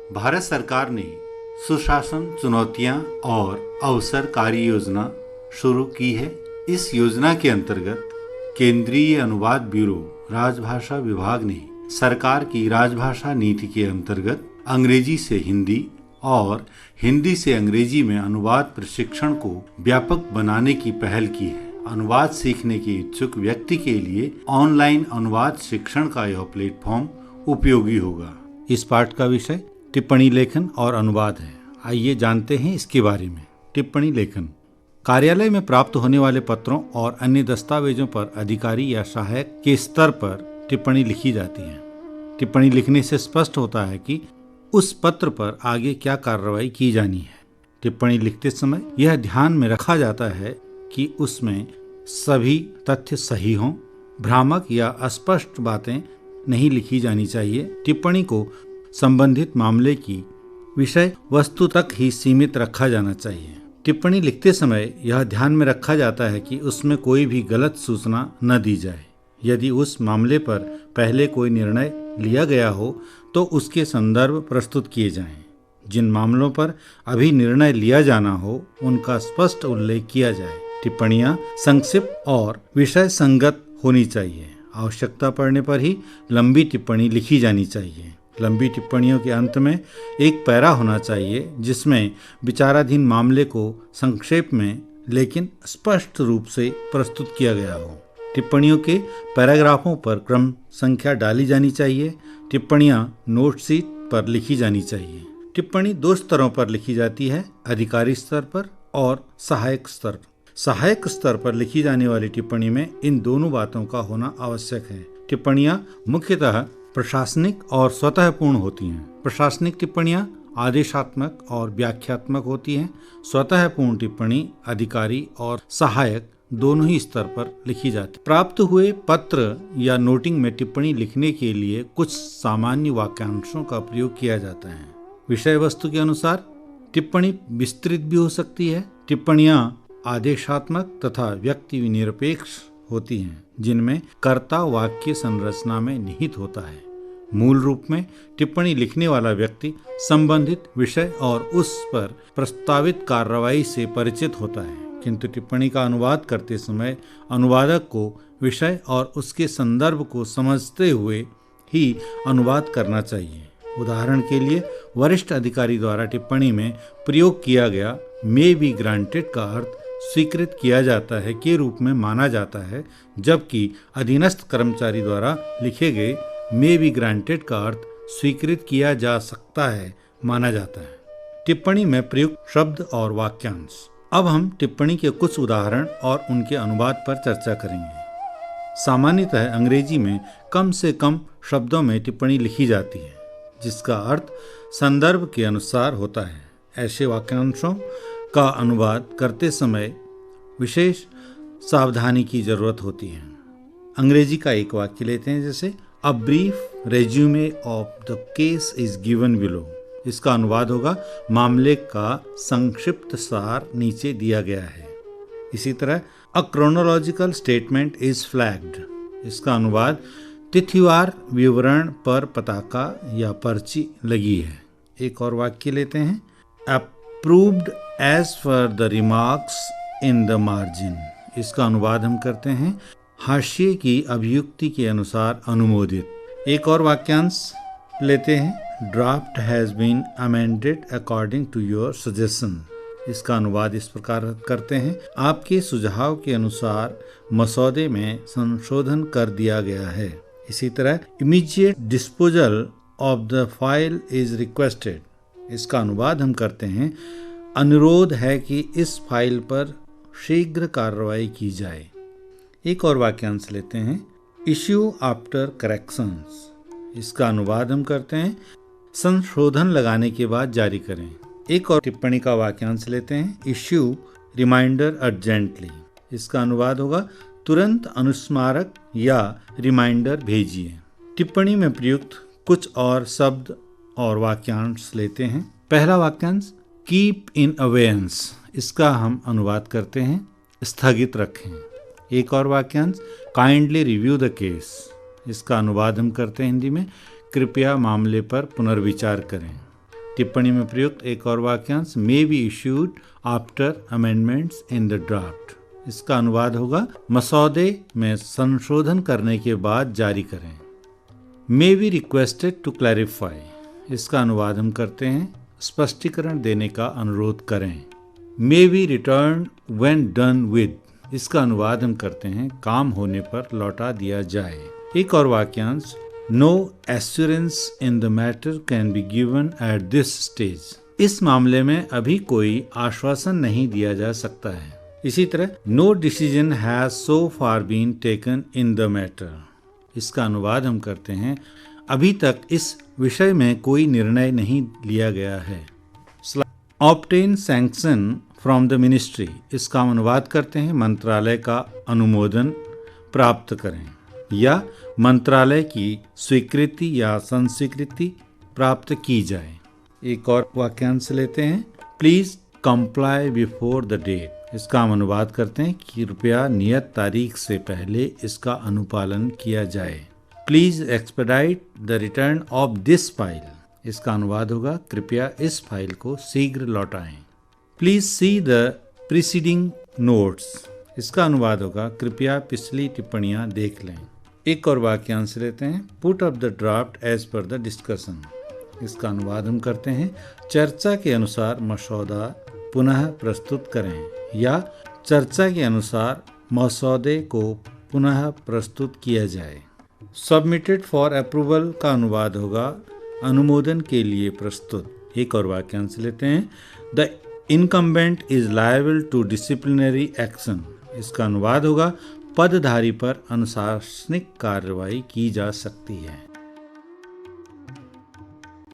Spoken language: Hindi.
भारत सरकार ने सुशासन चुनौतियां और अवसर कार्य योजना शुरू की है। इस योजना के अंतर्गत केंद्रीय अनुवाद ब्यूरो राजभाषा विभाग ने सरकार की राजभाषा नीति के अंतर्गत अंग्रेजी से हिंदी और हिंदी से अंग्रेजी में अनुवाद प्रशिक्षण को व्यापक बनाने की पहल की है। अनुवाद सीखने के इच्छुक व्यक्ति के लिए ऑनलाइन अनुवाद शिक्षण का यह प्लेटफॉर्म उपयोगी होगा। इस पाठ का विषय टिप्पणी लेखन और अनुवाद है। आइए जानते हैं इसके बारे में। टिप्पणी लेखन कार्यालय में प्राप्त होने वाले पत्रों और अन्य दस्तावेजों पर अधिकारी या सहायक के स्तर पर टिप्पणी लिखी जाती है। टिप्पणी लिखने से स्पष्ट होता है कि उस पत्र पर आगे क्या कार्रवाई की जानी है। टिप्पणी लिखते समय यह ध्यान में रखा जाता है कि उसमें सभी तथ्य सही हों, भ्रामक या अस्पष्ट बातें नहीं लिखी जानी चाहिए। टिप्पणी को संबंधित मामले की विषय वस्तु तक ही सीमित रखा जाना चाहिए। टिप्पणी लिखते समय यह ध्यान में रखा जाता है कि उसमें कोई भी गलत सूचना न दी जाए। यदि उस मामले पर पहले कोई निर्णय लिया गया हो तो उसके संदर्भ प्रस्तुत किए जाएं। जिन मामलों पर अभी निर्णय लिया जाना हो उनका स्पष्ट उल्लेख किया जाए। टिप्पणियां संक्षिप्त और विषय संगत होनी चाहिए। आवश्यकता पड़ने पर ही लंबी टिप्पणी लिखी जानी चाहिए। लंबी टिप्पणियों के अंत में एक पैरा होना चाहिए जिसमें विचाराधीन मामले को संक्षेप में लेकिन स्पष्ट रूप से प्रस्तुत किया गया हो। टिप्पणियों के पैराग्राफों पर क्रम संख्या डाली जानी चाहिए। टिप्पणियां नोट शीट पर लिखी जानी चाहिए। टिप्पणी दो स्तरों पर लिखी जाती है, अधिकारी स्तर पर और सहायक स्तर। सहायक स्तर पर लिखी जाने वाली टिप्पणी में इन दोनों बातों का होना आवश्यक है। टिप्पणियां मुख्यतः प्रशासनिक और स्वतःपूर्ण होती हैं। प्रशासनिक टिप्पणियां आदेशात्मक और व्याख्यात्मक होती हैं। स्वतःपूर्ण टिप्पणी अधिकारी और सहायक दोनों ही स्तर पर लिखी जाती है। प्राप्त हुए पत्र या नोटिंग में टिप्पणी लिखने के लिए कुछ सामान्य वाक्यांशों का प्रयोग किया जाता है। विषय वस्तु के अनुसार टिप्पणी विस्तृत भी हो सकती है। टिप्पणियां आदेशात्मक तथा व्यक्ति निरपेक्ष होती हैं, जिनमें कर्ता वाक्य संरचना में निहित होता है। मूल रूप में टिप्पणी लिखने वाला व्यक्ति संबंधित विषय और उस पर प्रस्तावित कार्रवाई से परिचित होता है, किंतु टिप्पणी का अनुवाद करते समय अनुवादक को विषय और उसके संदर्भ को समझते हुए ही अनुवाद करना चाहिए। उदाहरण के लिए वरिष्ठ अधिकारी द्वारा टिप्पणी में प्रयोग किया गया मे बी ग्रांटेड का अर्थ स्वीकृत किया जाता है के रूप में माना जाता है, जबकि अधीनस्थ कर्मचारी द्वारा लिखे गए मे बी ग्रांटेड का अर्थ स्वीकृत किया जा सकता है माना जाता है। टिप्पणी में प्रयुक्त शब्द और वाक्यांश। अब हम टिप्पणी के कुछ उदाहरण और उनके अनुवाद पर चर्चा करेंगे। सामान्यतः अंग्रेजी में कम से कम शब्दों में टिप्पणी लिखी जाती है, जिसका अर्थ संदर्भ के अनुसार होता है। ऐसे वाक्यांशों का अनुवाद करते समय विशेष सावधानी की जरूरत होती है। अंग्रेजी का एक वाक्य लेते हैं, जैसे a brief resume of the case is given below. इसका अनुवाद होगा मामले का संक्षिप्त सार नीचे दिया गया है। इसी तरह अ क्रोनोलॉजिकल स्टेटमेंट इज फ्लैग्ड। इसका अनुवाद तिथिवार विवरण पर पताका या पर्ची लगी है। एक और वाक्य लेते हैं, approved as per the remarks in the margin. इसका अनुवाद हम करते हैं हाशिए की अभियुक्ति के अनुसार अनुमोदित। एक और वाक्यांश लेते हैं, draft has been amended according to your suggestion. इसका अनुवाद इस प्रकार करते हैं, आपके सुझाव के अनुसार मसौदे में संशोधन कर दिया गया है। इसी तरह immediate disposal of the file is requested. इसका अनुवाद हम करते हैं, अनुरोध है कि इस फाइल पर शीघ्र कार्रवाई की जाए। एक और वाक्यांश लेते हैं, इश्यू आफ्टर करेक्शंस। इसका अनुवाद हम करते हैं, संशोधन लगाने के बाद जारी करें। एक और टिप्पणी का वाक्यांश लेते हैं, इश्यू रिमाइंडर अर्जेंटली। इसका अनुवाद होगा तुरंत अनुस्मारक या रिमाइंडर भेजिए। टिप्पणी में प्रयुक्त कुछ और शब्द और वाक्यांश लेते हैं। पहला वाक्यांश कीप इन अवेयंस। इसका हम अनुवाद करते हैं स्थगित रखें। एक और वाक्यांश काइंडली रिव्यू द केस। इसका अनुवाद हम करते हैं हिंदी में कृपया मामले पर पुनर्विचार करें। टिप्पणी में प्रयुक्त एक और वाक्यांश, may be issued after amendments in the draft. इसका अनुवाद होगा मसौदे में संशोधन करने के बाद जारी करें। May be requested to clarify, इसका अनुवाद हम करते हैं स्पष्टीकरण देने का अनुरोध करें। May B return when done with, इसका अनुवाद हम करते हैं काम होने पर लौटा दिया जाए। एक और वाक्यांश, no assurance in the matter can be given at this stage, इस मामले में अभी कोई आश्वासन नहीं दिया जा सकता है। इसी तरह no decision has so far been taken in the matter, इसका अनुवाद हम करते हैं अभी तक इस विषय में कोई निर्णय नहीं लिया गया है। Obtain sanction from the ministry, इसका हम अनुवाद करते हैं मंत्रालय का अनुमोदन प्राप्त करें या मंत्रालय की स्वीकृति या संस्वीकृति प्राप्त की जाए। एक और वाक्यांश लेते हैं, please comply before the date, इसका हम अनुवाद करते हैं कि कृपया नियत तारीख से पहले इसका अनुपालन किया जाए। Please expedite the return of this file, इसका अनुवाद होगा कृपया इस फाइल को शीघ्र लौटाएं। Please see the preceding notes, इसका अनुवाद होगा कृपया पिछली टिप्पणियां देख लें। एक और वाक्यांश लेते हैं, put up the draft as per the discussion, इसका अनुवाद हम करते हैं चर्चा के अनुसार मसौदा पुनः प्रस्तुत करें या चर्चा के अनुसार मसौदे को पुनः प्रस्तुत किया जाए। सबमिटेड फॉर अप्रूवल का अनुवाद होगा अनुमोदन के लिए प्रस्तुत। एक और वाक्यांश लेते हैं, the incumbent is liable to disciplinary action, इसका अनुवाद होगा पदधारी पर अनुशासनिक कार्रवाई की जा सकती है।